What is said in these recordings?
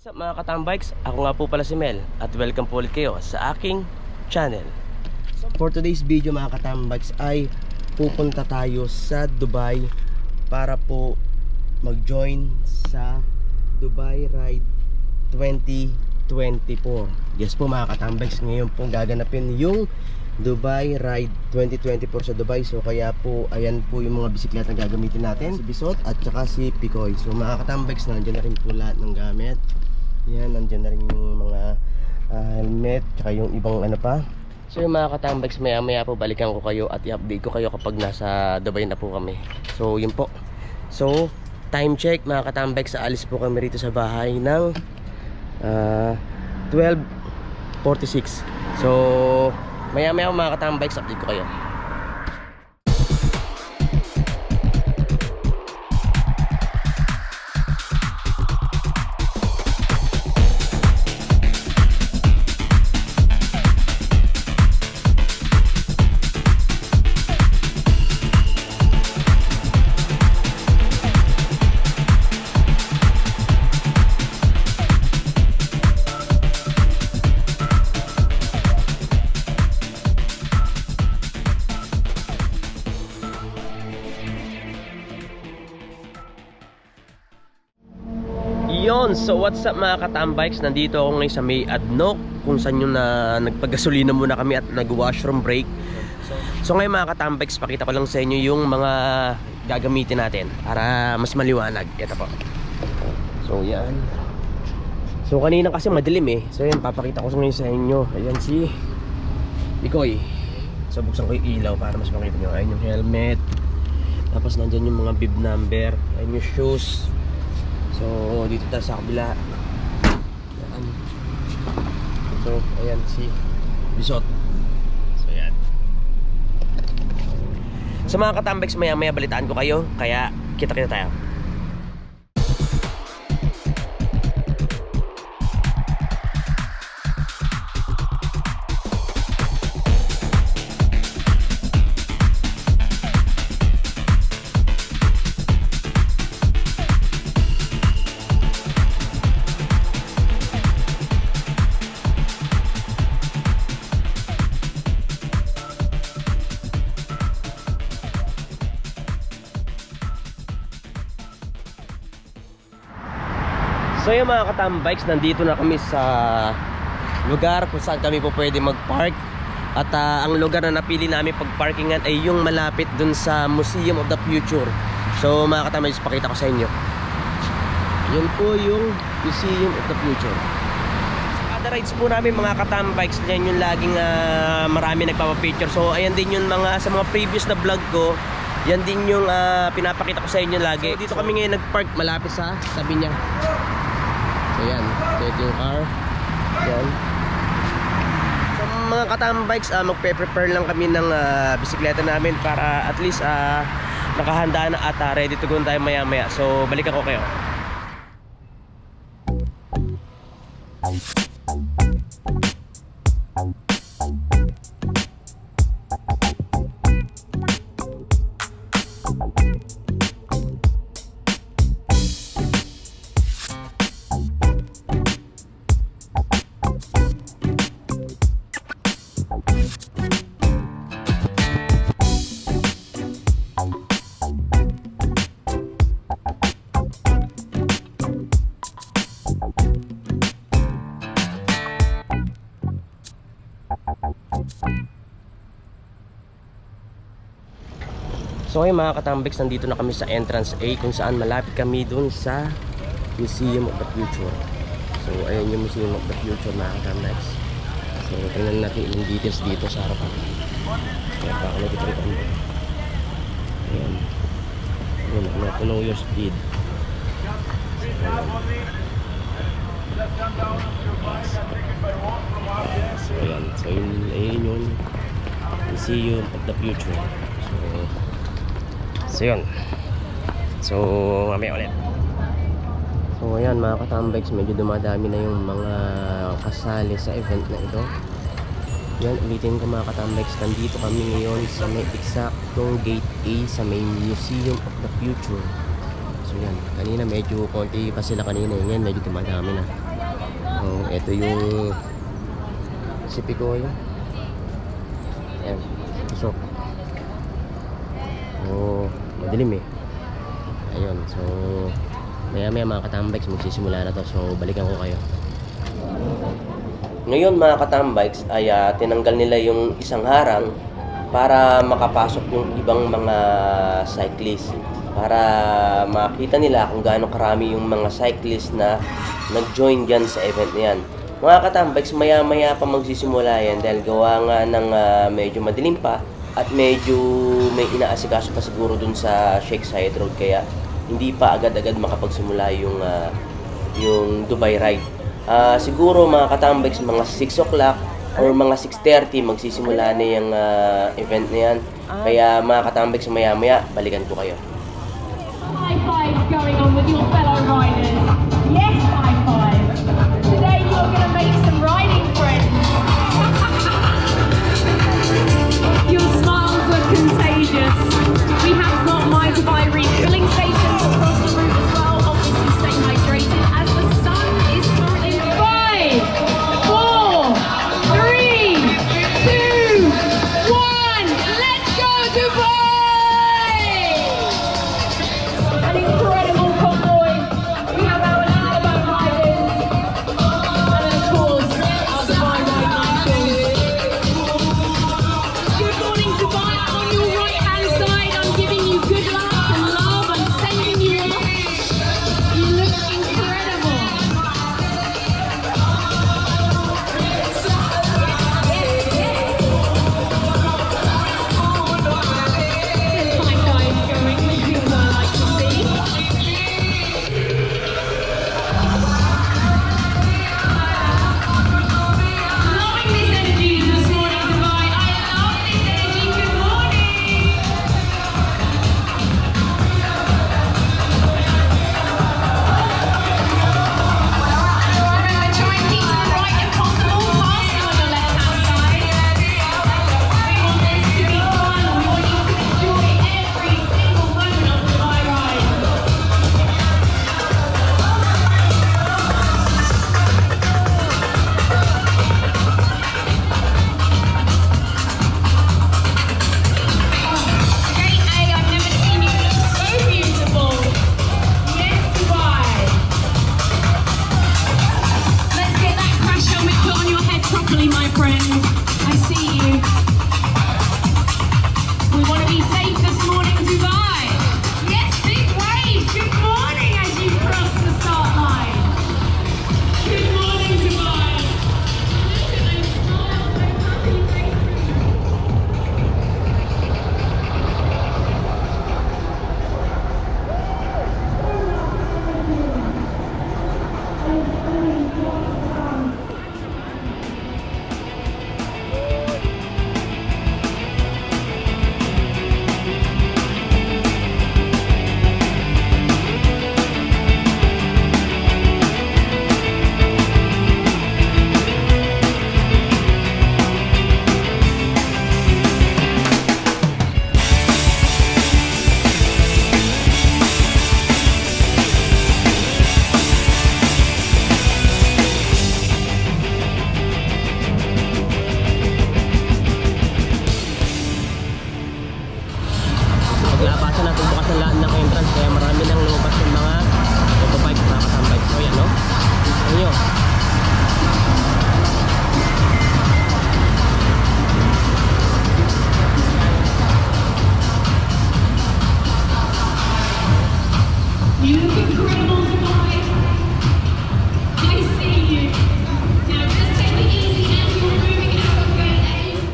What's up mga katambikes? Ako nga po pala si Mel at welcome po ulit kayo sa aking channel. For today's video mga katambikes ay pupunta tayo sa Dubai para po mag-join sa Dubai Ride 2024. Yes po mga katambikes, ngayon po gaganapin yung Dubai Ride 2024 sa Dubai. So kaya po ayan po yung mga bisikleta na gagamitin natin, si Bisot at saka si Picoy. So mga katambikes, nandiyan na rin po lahat ng gamit. Yan, nandiyan na rin yung mga helmet, tsaka yung ibang ano pa. So yung mga katambikes, maya maya po balikan ko kayo at i-update ko kayo kapag nasa Dubai na po kami. So yun po. So time check mga katambikes, aalis po kami rito sa bahay ng 12:46. So maya maya mga katambikes, update ko kayo. So what's up mga katambikes, nandito ako ngayon sa May Adnoc, kung saan yung nagpagasolina muna kami at nag-washroom break. So ngayon mga katambikes, pakita ko lang sa inyo yung mga gagamitin natin para mas maliwanag. Ito po. So yan. So kanina kasi madilim eh. So yan, papakita ko ngayon sa inyo. Ayan si Picoy. So buksan ko yung ilaw para mas makita nyo. Ayan yung helmet. Tapos nandyan yung mga bib number. Ayan yung shoes. So dito tayo sa kabila. Ayan. So ayan si Bisot. So ayan. Sa mga katambikes, maya maya balitaan ko kayo. Kaya kita-kita tayo. So yung mga katambikes, nandito na kami sa lugar kung saan kami po pwede mag-park. At ang lugar na napili namin pag-parkingan ay yung malapit dun sa Museum of the Future. So mga katambikes, pakita ko sa inyo. Yan po yung Museum of the Future. Sa kada rides po namin mga katambikes, yan yung laging marami nagpapapicture. So ayan din yung mga, sa mga previous na vlog ko, yan din yung pinapakita ko sa inyo lagi. So dito kami ngayon nag-park malapit sa tabi niya. So yan, so ito yung car. Yan. So mga katambikes, magpe-prepare lang kami ng bisikleta namin para at least nakahanda na at ready to go tayo maya maya. So balikan ko kayo. So ayun mga katambikes, nandito na kami sa entrance A kung saan malapit kami dun sa Museum of the Future. So ayun yung Museum of the Future mga katambikes. So tingnan natin yung details dito sa harapan. Kaya pa ako nagtitripan mo. Ayan. Ayan, to know your speed. So ayan. So ayun yung Museum of the Future. So yun. So mamaya ulit. So ayan mga katambikes, medyo dumadami na yung mga kasali sa event na ito. Yan, ulitin ko mga katambikes, nandito kami ngayon sa may eksaktong gate A sa may Museum of the Future. So yan, kanina medyo konti pa sila kanina, yan medyo dumadami na. Oh, ito yung si Picoy. Ayan, pasok. Oh, madilim eh. Ayun, so maya mga katambikes, magsisimula na to. So balikan ko kayo. Ngayon mga katambikes ay tinanggal nila yung isang harang para makapasok yung ibang mga cyclist, para makita nila kung gaano karami yung mga cyclist na nag-join dyan sa event na yan. Mga katambikes, maya pa magsisimula yan dahil gawa nga ng medyo madilim pa at medyo may inaasikaso pa siguro dun sa Sheikh Zayed Road, kaya hindi pa agad-agad makapagsimula yung Dubai Ride. Siguro mga katambikes, mga 6 o'clock or mga 6:30 magsisimula na yung event na yan. Kaya mga katambikes, maya balikan ko kayo. High five going on with your fellow riders. Yes, high five. Today you're going to make some riding friends. Your smiles are contagious. We have got my Dubai refilling stations across the route as well. Obviously stay hydrated as the sun is currently 5, 4, 3, 2, 1. Let's go Dubai! An incredible convoy. We have our Alabama riders and of course our Dubai ride marshals. Good morning Dubai. On your right hand side I'm giving you good luck and love. I'm sending you off. You look incredible. Hi guys, going with you as I like to see. Loving this energy this morning, Dubai. I love this energy. Good morning. Remember, try and keep to the right if possible. Passing on your left-hand side. We want this to be fun. We want you to enjoy every single moment of the Dubai ride. Gate A, I've never seen you look so beautiful. Yes, Dubai. Let's get that crash helmet put on your head properly, my friend. I see you. We want to be safe this morning, Dubai. Yes, big waves. Good morning as you cross the start line. Good morning, Dubai. Look at those smiles, those happy faces. Paglabasan natin bukas ang lahat ng entrance, kaya marami nang lumabas yung mga motorbike, mga katambikes. So yan, no? Tignan nyo. You look incredible, Dubai. I see you. Now just take it easy as you're moving out of gate A.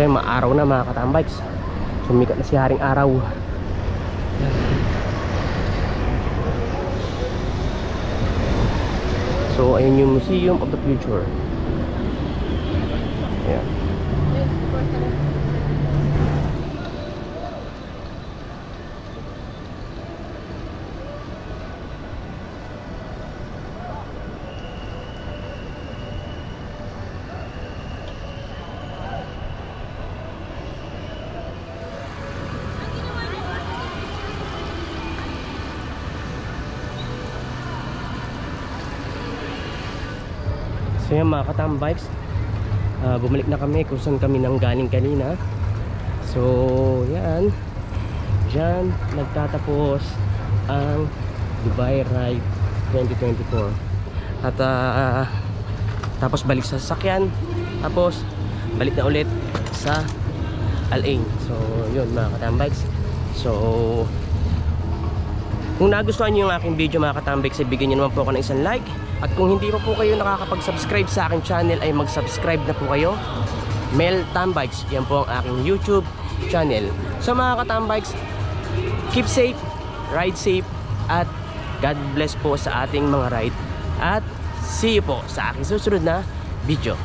Kasi maaraw na mga katambikes. Sumikat na si Haring Araw. So ayun yung Museum of the Future. Ayan. So yan mga katambikes, bumalik na kami kung saan kami nang galing kanina. So yan, dyan nagtatapos ang Dubai Ride 2024. At tapos balik sa sasakyan, tapos balik na ulit sa Al Ain. So yun mga katambikes. So kung nagustuhan nyo yung aking video mga katambikes, bigyan nyo naman po ako ng isang like. At kung hindi pa po kayo nakakapag-subscribe sa aking channel, ay mag-subscribe na po kayo. Mel Tambikes, yan po ang aking YouTube channel. So mga katambikes, keep safe, ride safe, at God bless po sa ating mga ride. At see you po sa aking susunod na video.